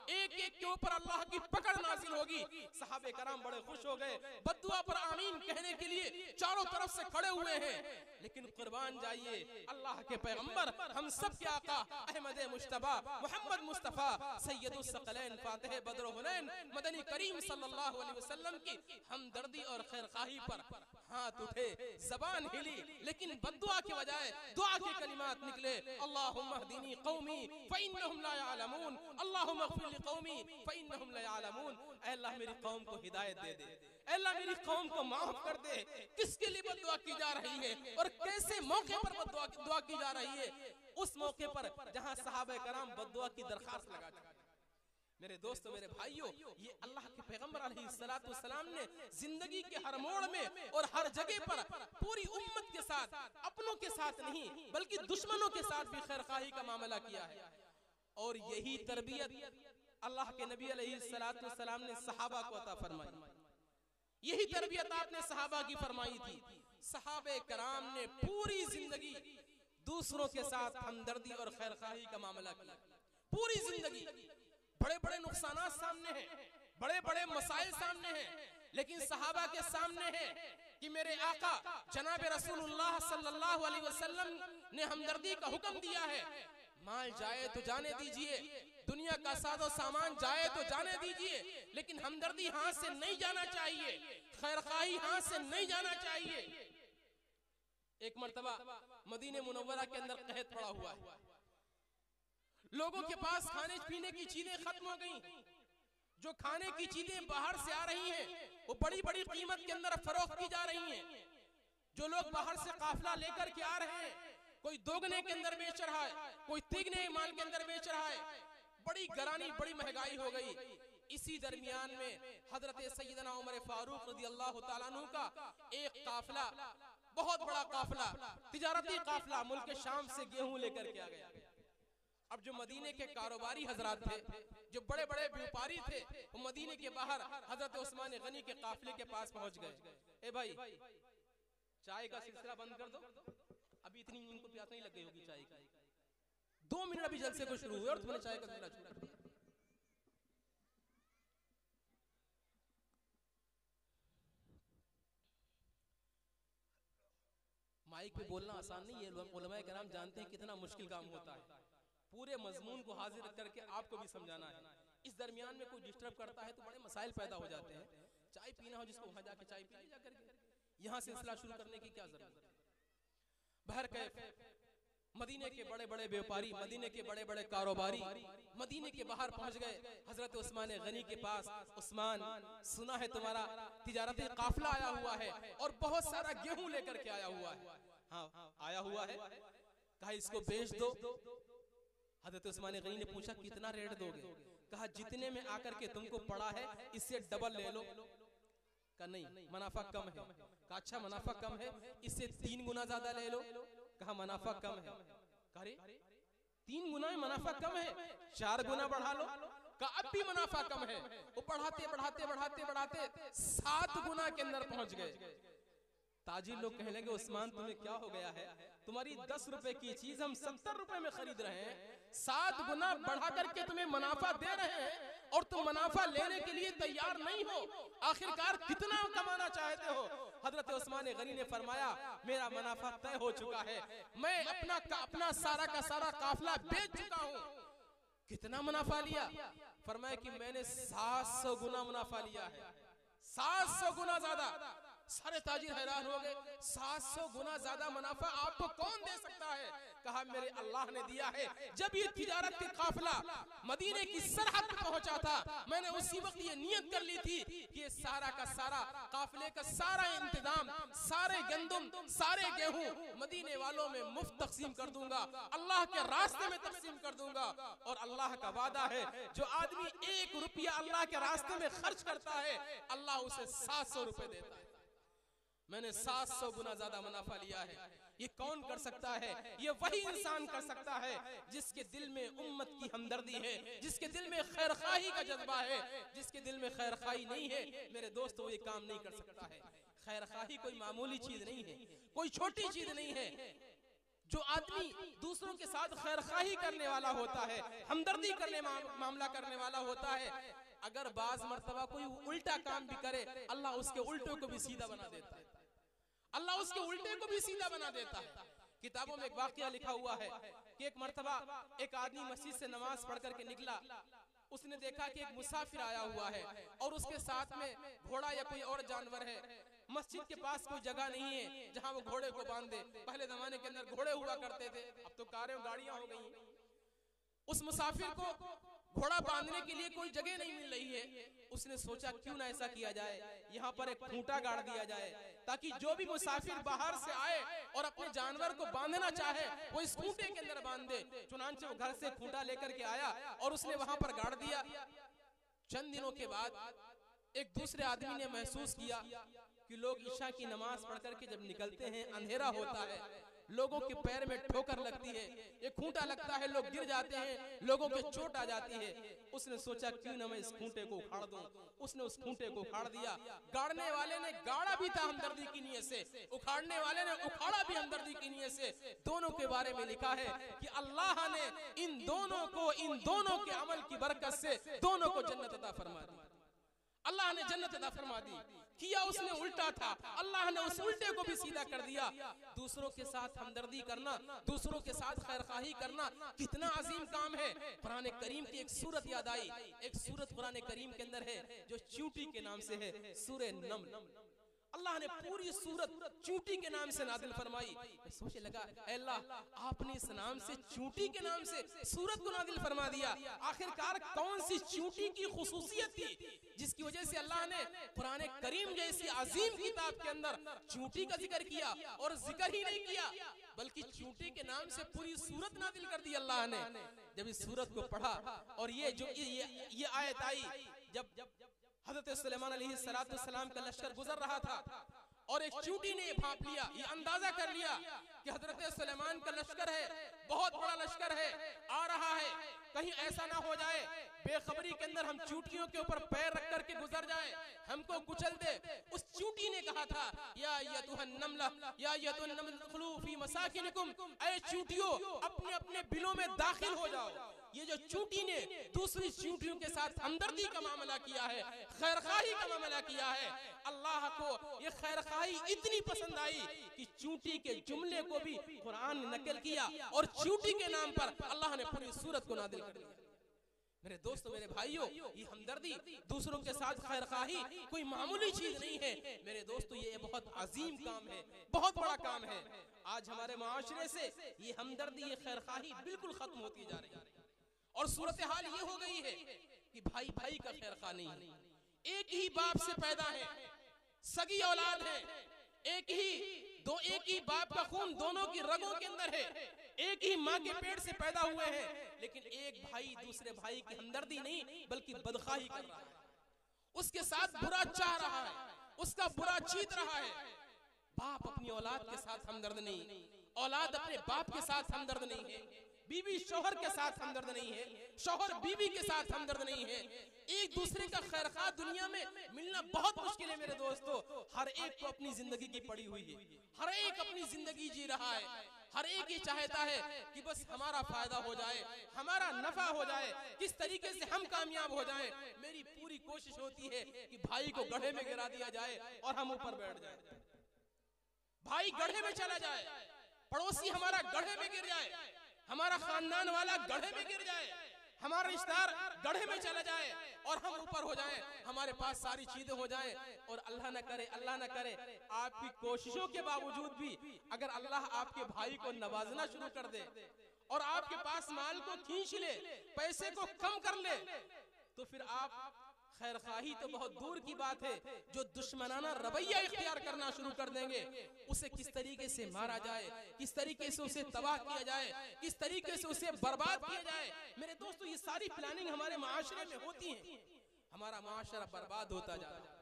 एक एक के ऊपर अल्लाह की पकड़ नाजिल होगी। सहाबे कराम बड़े खुश हो गए, बद्दुआ पर आमीन कहने के लिए चारों तरफ से खड़े हुए हैं। लेकिन कुर्बान जाइए अल्लाह के पैगंबर, हम सब के आका अहमद मुश्तबा मोहम्मद मुस्तफा सैयदुस सकलैन फातिह बद्र हुनैन मदनी करीम सल्लल्लाहु अलैहि वसल्लम की हमदर्दी और खैरखाही पर हाथ उठे, जबान हिली, लेकिन बद्दुआ के बजाय दुआ के कलिमात निकले। अल्लाहुम्मा हदीनी कौमी फइन्नहुम ला यअलमून, अल्लाहुम्मा इग़फिर ली कौमी फइन्नहुम ला यअलमून। ऐ अल्लाह मेरी कौम को हिदायत दे दे, अल्लाह मेरी कौम को माफ कर दे। किसके लिए बद्दुआ की जा रही है और कैसे मौके पर दुआ की जा रही है? उस मौके पर जहां सहाबा कराम बद्दुआ की दरखास्त लगा चुके। मेरे दोस्तों, मेरे भाइयों, ये अल्लाह के पैगंबर अलैहिस्सलाम ने जिंदगी के हर मोड़ में और हर जगह पर पूरी उम्मत के साथ, अपनों के साथ नहीं बल्कि दुश्मनों के साथ भी खैरखाही का मामला किया है। और यही तरबियत अल्लाह के नबी अलैहिस्सलाम ने सहाबा को अता फरमाई। यही तरबियत आपने सहाबा की फरमाई थी। सहाबे कराम ने पूरी जिंदगी दूसरों के साथ हमदर्दी और खैरखाही का मामला किया। पूरी जिंदगी बड़े बड़े नुकसानात सामने हैं, बड़े बड़े मसाइल सामने हैं, लेकिन सहाबा के सामने है कि मेरे आका जनाब रसूलुल्लाह सल्लल्लाहु अलैहि वसल्लम ने हमदर्दी का हुक्म दिया है। माल जाए तो जाने दीजिए, दुनिया का सादो सामान जाए तो जाने दीजिए, लेकिन हमदर्दी हाथ से नहीं जाना चाहिए, खैरखाही हाथ से नहीं जाना चाहिए। एक मर्तबा मदीने मुनव्वरा के अंदर कहत पड़ा हुआ है, लोगों के पास खाने पीने की चीजें खत्म हो गई। जो खाने की चीजें बाहर से आ रही हैं वो बड़ी बड़ी कीमत के अंदर फरोख्त की जा रही हैं। जो लोग बाहर से काफिला लेकर के आ रहे हैं, कोई दोगुने के अंदर बेच रहा है, कोई तिगने माल के अंदर बेच रहा है। बड़ी गरानी, बड़ी महंगाई हो गई। इसी दरमियान में हजरत सैयदना उमर फारूक रज़ियल्लाहु ताला अन्हु का एक काफिला, बहुत बड़ा काफिला, तिजारती काफिला मुल्क शाम से गेहूं लेकर के आ गया। अब जो मदीने के कारोबारी हजरात थे, जो बड़े बड़े व्यापारी थे, वो मदीने के बाहर हजरत उस्मान गनी के काफिले के पास पहुंच गए। ए भाई, चाय का सिलसिला बंद कर दो, अभी इतनी इनको प्यास नहीं लग गई होगी चाय की। 2 मिनट अभी जलसे को शुरू हुए और तुमने चाय का सिलसिला छोड़ दिया। माइक पे बोलना आसान नहीं है, उलमाए कराम जानते हैं कितना मुश्किल काम होता है। पूरे मजमून को हाजिर करके आपको भी समझाना है। इस दरमियान में कोई डिस्टर्ब करता है तो बड़े मसाइल पैदा हो जाते हैं। चाय पीना हो जिसको वहां जाके चाय पी जाकर के, यहाँ सिलसिला शुरू करने की क्या जरूरत है। बहरकैफ मदीने के बड़े बड़े व्यापारी, मदीने के बड़े बड़े कारोबारी मदीने के बाहर पहुंच गए हजरत उस्मान गनी के पास। उस्मान, सुना है तुम्हारा तिजारती काफिला आया हुआ है और बहुत सारा गेहूं लेकर के आया हुआ है। हाँ, आया हुआ है, कहा इसको बेच दो। हजरत उस्मान गनी ने पूछा कितना रेट दोगे? कहा जितने में आकर के तुमको पड़ा है इससे डबल ले लो। कहा नहीं, मुनाफा कम है। कहा अच्छा, मुनाफा कम है, इससे 3 गुना ज्यादा ले लो। कहा मुनाफा कम है। अरे 3 गुना में मुनाफा कम है, 4 गुना बढ़ा लो। कहा अब भी मुनाफा कम है। वो बढ़ाते बढ़ाते बढ़ाते बढ़ाते 7 गुना के अंदर पहुंच गए। ताजिर लोग कहने लगे उस्मान तुम्हें क्या हो गया है? तुम्हारी 10 रुपए की चीज हम 70 रुपए में खरीद रहे हैं, 7 गुना बढ़ा करके तुम्हें मुनाफा दे रहे हैं और तुम मुनाफा लेने के लिए तैयार नहीं हो। आखिरकार कितना कमाना चाहते हो? हजरत उस्मान गनी ने फरमाया मेरा मुनाफा तय हो चुका है, मैं अपना सारा का सारा काफिला बेच चुका हूँ। कितना मुनाफा लिया? फरमाया कि मैंने 700 गुना मुनाफा लिया है, 700 गुना ज्यादा। सारे ताजिर हैरान हो गए, 700 गुना ज्यादा मुनाफा आपको कौन दे सकता है? कहा मेरे अल्लाह ने दिया है। जब ये तिजारत का काफिला मदीने की सरहद पे पहुंचा था, मैंने उसी वक्त ये नियत कर ली थी कि ये सारा का सारा काफिले का सारा इंतजाम, सारे गंदुम, सारे गेहूं मदीने वालों में मुफ्त तकसीम कर दूंगा, अल्लाह के रास्ते में तकसीम कर दूंगा। और अल्लाह का वादा है जो आदमी 1 रुपया अल्लाह के रास्ते में खर्च करता है, अल्लाह उसे 700 रुपए देता है। मैंने 700 गुना ज्यादा मुनाफा लिया है। ये कौन कर सकता है? ये वही इंसान कर सकता है जिसके दिल में उम्मत की हमदर्दी है, जिसके दिल में खैरखाही का जज्बा है। जिसके दिल में खैरखाही नहीं है मेरे दोस्तों, ये काम नहीं कर सकता है। खैरखाही कोई मामूली चीज नहीं है, कोई छोटी चीज नहीं है। जो आदमी दूसरों के साथ खैरखाही करने वाला होता है, हमदर्दी करने मामला करने वाला होता है, अगर बाज मर्तबा कोई उल्टा काम भी करे, अल्लाह उसके उल्टे को भी सीधा बना देता है। अल्लाह उसके उल्टे को भी सीधा बना देता है। किताबों में एक वाकया लिखा हुआ है कि एक मर्तबा एक आदमी मस्जिद से नमाज पढ़ करके निकला। उसने देखा कि एक मुसाफिर आया हुआ है और उसके साथ में घोड़ा या कोई और जानवर है। मस्जिद के पास कोई जगह नहीं है जहां वो घोड़े को बांध दे। पहले जमाने के अंदर घोड़े हुआ करते थे, अब तो कारें और गाड़ियां हो गई। उस मुसाफिर को घोड़ा बांधने के लिए कोई जगह नहीं मिल रही है। उसने सोचा क्यों ना ऐसा किया जाए, यहाँ पर एक खूंटा गाड़ दिया जाए ताकि जो भी मुसाफिर बाहर से आए और अपने जानवर को बांधना चाहे वो इस खूंटे के अंदर बांध दे। चुनांचे वो घर से खूंटा लेकर के आया और उसने वहां पर गाड़ दिया। चंद दिनों के बाद एक दूसरे आदमी ने महसूस किया कि लोग ईशा की नमाज पढ़ करके जब निकलते हैं अंधेरा होता है, लोगों के पैर में ठोकर लगती है, ये खूंटा लगता है, लोग गिर जाते हैं, लोगों के चोट आ जाती है। उसने सोचा क्यों ना मैं इस खूंटे को उखाड़ दूं। उसने उस खूंटे को उखाड़ दिया। गाड़ने वाले ने गाड़ा भी था हमदर्दी की नीयत से, उखाड़ने वाले ने उखाड़ा भी हमदर्दी की नीयत से। दोनों के बारे में लिखा है कि अल्लाह ने इन दोनों के अमल की बरकत से दोनों को जन्नत अता फरमा दी। अल्लाह ने जन्नत अता फरमा दी। किया उसने उल्टा था, अल्लाह ने उस उल्टे को भी सीधा कर दिया। दूसरों के साथ हमदर्दी करना, दूसरों के साथ खैरखाही करना कितना अजीम काम है। कुरान करीम की एक सूरत याद आई। एक सूरत कुरान करीम के अंदर है जो चींटी के नाम से है, सूरह नम्ल। अल्लाह ने पूरी सूरत चींटी के नाम से नाज़िल फरमाई। मैं सोचने लगा, अल्लाह आपने इस नाम से चींटी के नाम से सूरत को नाज़िल फरमा दिया। आखिरकार कौन सी चींटी की खुसूसियत थी जिसकी वजह से अल्लाह ने कुरान करीम जैसी अजीम किताब के अंदर चींटी का जिक्र किया? और जिक्र ही नहीं किया बल्कि चींटी के नाम से पूरी सूरत नाज़िल कर दी अल्लाह ने। जब इस सूरत को पढ़ा और ये आयत आई जब हज़रत सुलेमान अलैहिस्सलाम का लश्कर गुजर रहा था और एक चींटी ने भांप लिया, ये अंदाजा कर लिया कि हज़रत सुलेमान का लश्कर है, बहुत बड़ा लश्कर है, आ रहा है, कहीं ऐसा ना हो जाए बेखबरी के अंदर हम चींटियों के ऊपर पैर रख करके गुजर जाए, हमको कुचल दे। उस चींटी ने कहा था, या अय्युहन नमला या अय्युहन नमल दुखुलू फी मसाकिनिकुम, ऐ चींटियों अपने अपने बिलों में दाखिल हो जाओ। ये जो चींटी ने दूसरी चींटियों के साथ हमदर्दी का मामला किया है, खैरखाही का मामला किया है, अल्लाह को ये खैरखाही इतनी पसंद आई कि चींटी के जुमले को भी कुरान ने नकल किया और चींटी के नाम पर अल्लाह ने पूरी सूरत को नादिल कर दिया। मेरे दोस्तों, मेरे भाइयों, ये हमदर्दी, दूसरों के साथ खैरखाही कोई मामूली चीज नहीं है। मेरे दोस्तों, ये बहुत अजीम काम है, बहुत बड़ा काम है। आज हमारे माशरे से ये हमदर्दी, ये खैरखाही बिल्कुल खत्म होती जा रही है और सूरत हाल ये हो गई है कि भाई भाई का खैरखा नहीं है। एक ही बाप से पैदा है, सगी औलाद है, एक ही बाप का खून दोनों की रगों के अंदर है, एक ही माँ के पेट से पैदा हुए हैं, लेकिन एक भाई दूसरे भाई की हमदर्दी नहीं बल्कि बदखाही कर रहा है, उसके साथ बुरा चाह रहा है, उसका बुरा चीत रहा है। बाप अपनी औलाद के साथ हमदर्द नहीं, औलाद अपने बाप के साथ हमदर्द नहीं है, बीवी शौहर के साथ हमदर्द नहीं है, शौहर बीवी के साथ हमदर्द नहीं है। एक दूसरे का खैरखा दुनिया में मिलना बहुत मुश्किल है मेरे दोस्तों। हर एक को अपनी जिंदगी की पड़ी हुई है, हर एक अपनी जिंदगी जी रहा है, हर एक ये चाहता है कि बस हमारा फायदा हो जाए, हमारा नफा हो जाए, किस तरीके से हम कामयाब हो जाएं। मेरी पूरी कोशिश होती है कि भाई को गड्ढे में गिरा दिया जाए और हम ऊपर बैठ जाए, भाई गड्ढे में चला जाए, पड़ोसी हमारा गड्ढे में गिर जाए, हमारा खानदान वाला गड्ढे में गिर जाए, हमारा रिश्तेदार गड्ढे में चला जाए और हम ऊपर हो जाएं, हमारे पास सारी चीजें हो जाएं। और अल्लाह न करे आपकी कोशिशों के बावजूद भी अगर अल्लाह आपके भाई को नवाजना शुरू कर दे और आपके पास माल को खींच ले, पैसे को कम कर ले, तो फिर आप खैरखाही तो बहुत दूर की बात है, जो दुश्मनाना रवैया इख्तियार करना शुरू कर देंगे, उसे किस तरीके से मारा जाए, किस तरीके से उसे तबाह किया जाए, किस तरीके से उसे बर्बाद किया जाए। मेरे दोस्तों, ये सारी प्लानिंग हमारे माशरे में होती है। हमारा माशरा बर्बाद होता जा रहा है,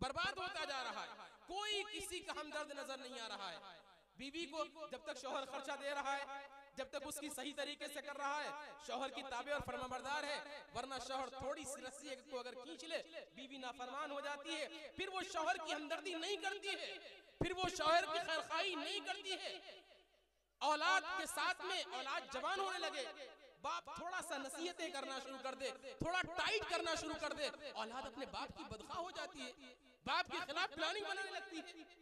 बर्बाद होता जा रहा है, कोई किसी का हमदर्द नजर नहीं आ रहा है। बीवी को जब तक शौहर खर्चा दे रहा है, जब तक उसकी सही तरीके से कर रहा है, शौहर की ताबे और फरमाबरदार है, वरना शौहर थोड़ी सी रस्सी को अगर खींच ले, बीवी नाफरमान हो जाती है, फिर वो शौहर की हमदर्दी नहीं करती है, फिर वो शौहर की खैरखाही नहीं करती है। औलाद के साथ में औलाद जवान होने लगे, बाप थोड़ा सा नसीहतें करना शुरू कर दे, थोड़ा टाइट करना शुरू कर दे, औलाद अपने बाप की बदखा हो जाती है, बाप के खिलाफ प्लानिंग बनाने लगती है।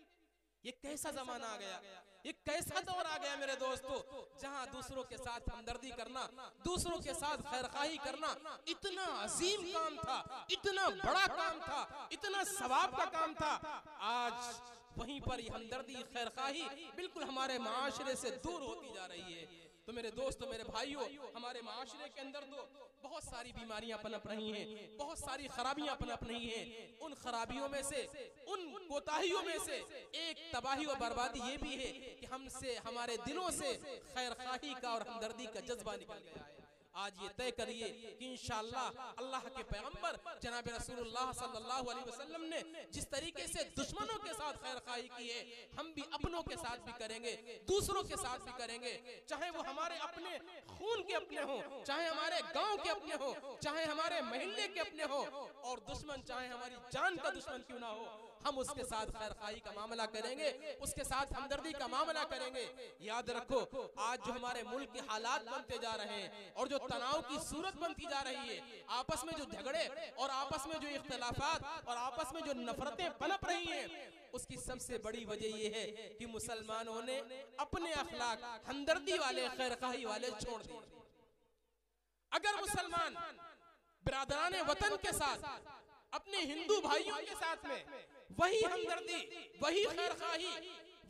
ये कैसा जमाना आ गया, ये कैसा दौर आ गया मेरे दोस्तों, जहां दूसरों के साथ हमदर्दी करना, दूसरों के साथ खैरखाही करना इतना अजीम काम था, इतना बड़ा काम था, इतना सवाब का काम था। आज वहीं पर ये हमदर्दी खैरखाही बिल्कुल हमारे माशरे से दूर होती जा रही है। तो मेरे दोस्तों, मेरे भाइयों, हमारे माशरे के अंदर तो बहुत सारी बीमारियां पनप रही हैं, बहुत सारी खराबियां पनप रही हैं। उन खराबियों में से, उन कोताहियों में से एक तबाही और बर्बादी ये भी है कि हमसे, हमारे दिलों से खैर खाही का और हमदर्दी का जज्बा निकल गया है। आज ये तय करिए कि इंशाअल्लाह अल्लाह के पैगंबर जनाब रसूलुल्लाह सल्लल्लाहु अलैहि वसल्लम ने जिस तरीके से दुश्मनों के साथ खैर खाही की है, हम भी अपनों के साथ भी करेंगे, दूसरों के साथ भी करेंगे। चाहे वो हमारे अपने खून के अपने हो, चाहे हमारे गांव के अपने हो, चाहे हमारे मोहल्ले के अपने हो, और दुश्मन चाहे हमारी जान का दुश्मन क्यों ना हो, हम उसके साथ खैर खाही का मामला करेंगे, उसके साथ हमदर्दी का मामला करेंगे। याद रखो, आज जो हमारे मुल्क के हालात बनते जा रहे हैं और जो तनाव की सूरत बनती जा रही है, आपस में जो झगड़े और आपस में जो इख्तिलाफात और आपस में जो नफरतें पनप रही हैं, उसकी सबसे बड़ी वजह यह है कि मुसलमानों ने अपने अखलाक हमदर्दी वाले, खैर खाही वाले छोड़ दिए। अगर मुसलमान बिरादराने वतन के साथ, अपने हिंदू भाइयों के साथ में वही हमदर्दी, वही खैर खाही,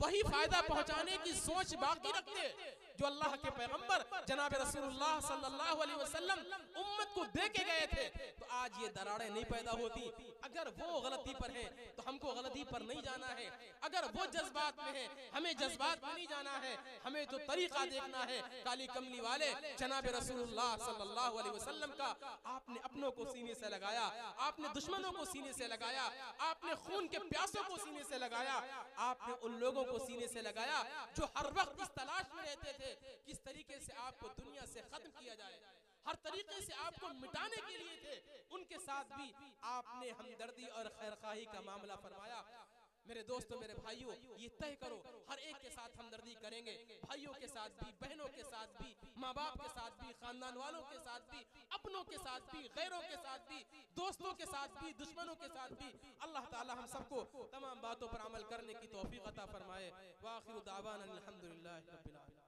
वही फायदा पहुंचाने की सोच बाकी रखते जो अल्लाह के पैगंबर जनाब रसूलुल्लाह सल्लल्लाहु अलैहि वसल्लम उम्मत को दे के गए थे, तो आज ये दरारें नहीं पैदा होती। अगर वो गलती पर है तो हमको गलती पर नहीं जाना है, अगर वो जज्बात में है हमें जज्बात में नहीं जाना है, हमें तो तरीका देखना है काली कमली वाले जनाब रसूलुल्लाह सल्लल्लाहु अलैहि वसल्लम का। आपने अपनों को सीने से लगाया, आपने दुश्मनों को सीने से लगाया, आपने खून के प्यासों को सीने से लगाया, आपने उन लोगों को सीने से लगाया जो हर वक्त इस तलाश में रहते थे किस तरीके से आपको दुनिया से खत्म किया जाए, हर तरीके से आपको मिटाने के लिए थे। उनके साथ भी आपने हमदर्दी और खैरखाही का मामला फरमाया। मेरे दोस्तों, मेरे भाइयों, ये तय करो हर एक के साथ हमदर्दी करेंगे, भाइयों के साथ भी, बहनों के साथ भी, माँ बाप के साथ भी, खानदान वालों के साथ भी, अपनों के साथ भी, गैरों के साथ भी, दोस्तों के साथ भी, दुश्मनों के साथ भी। अल्लाह ताला हम सबको तमाम बातों पर अमल करने की तौफीक अता फरमाए। व आखिरु दावाना अल्हम्दुलिल्लाहि रब्बिल आलमीन।